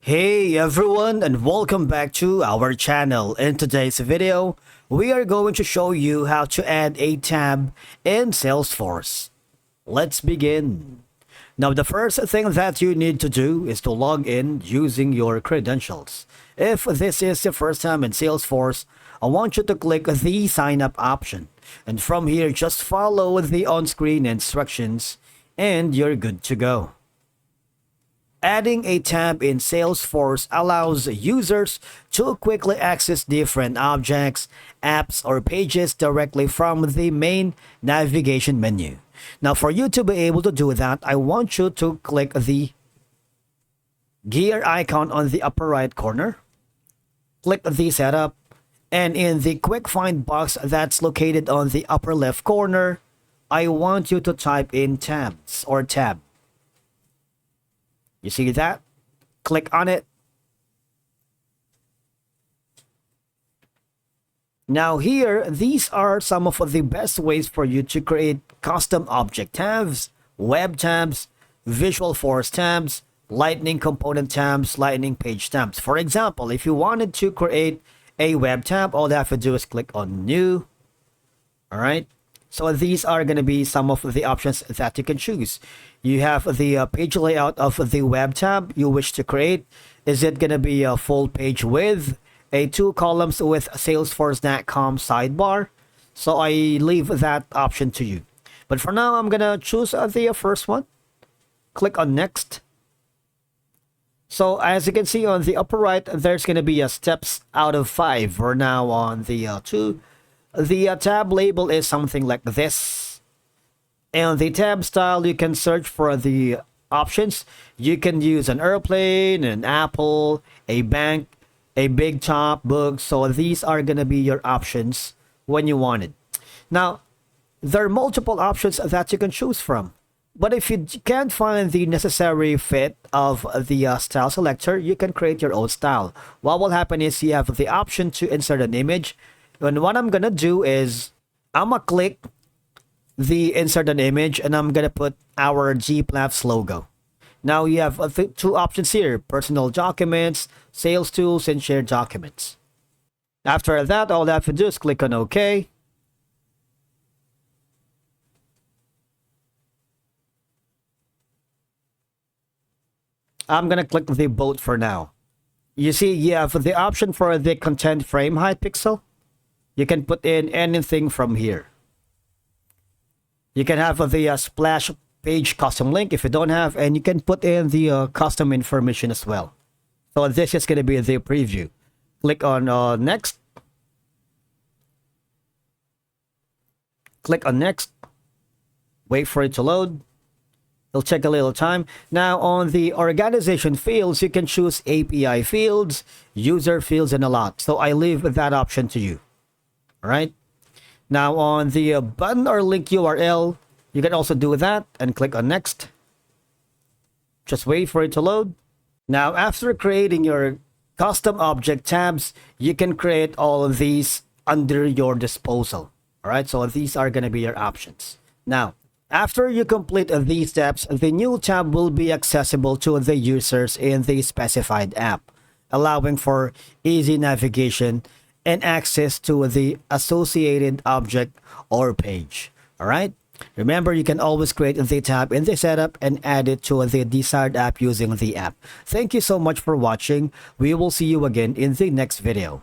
Hey everyone, and welcome back to our channel. In today's video, we are going to show you how to add a tab in Salesforce. Let's begin. Now, the first thing that you need to do is to log in using your credentials. If this is your first time in Salesforce, I want you to click the sign up option. And from here, just follow the on-screen instructions and you're good to go. Adding a tab in Salesforce allows users to quickly access different objects, apps, or pages directly from the main navigation menu. Now, for you to be able to do that, I want you to click the gear icon on the upper right corner. Click the setup, and in the quick find box that's located on the upper left corner, I want you to type in tabs or tab. You see that? Click on it. Now here, these are some of the best ways for you to create custom object tabs, web tabs, Visualforce tabs, Lightning component tabs, Lightning page tabs. For example, if you wanted to create a web tab, all you have to do is click on new. All right. So these are going to be some of the options that you can choose. You have the page layout of the web tab you wish to create. Is it going to be a full page with a 2 columns with Salesforce.com sidebar? So I leave that option to you. But for now, I'm going to choose the first one. Click on next. So as you can see on the upper right, there's going to be a steps out of 5. We're now on the 2. The tab label is something like this. And the tab style, you can search for the options. You can use an airplane, an apple, a bank, a big top, book. So these are going to be your options when you want it. Now, there are multiple options that you can choose from. But if you can't find the necessary fit of the style selector, you can create your own style. What will happen is you have the option to insert an image. And what I'm going to do is I'm going to click the insert an image and I'm going to put our GPLAPS logo. Now you have two options here, personal documents, sales tools, and shared documents. After that, all I have to do is click on OK. I'm going to click the boat for now. You see, you have the option for the content frame height pixel. You can put in anything from here. You can have the splash page custom link if you don't have, and you can put in the custom information as well. So this is going to be the preview. Click on next. Click on next. Wait for it to load. It'll take a little time. Now on the organization fields, you can choose API fields, user fields, and a lot. So I leave that option to you. All right. Now on the button or link URL, you can also do that and click on next. Just wait for it to load. Now, after creating your custom object tabs, you can create all of these under your disposal. All right. So these are going to be your options. Now, after you complete these steps, the new tab will be accessible to the users in the specified app, allowing for easy navigation and access to the associated object or page. All right. Remember, you can always create the tab in the setup and add it to the desired app using the app. Thank you so much for watching. We will see you again in the next video.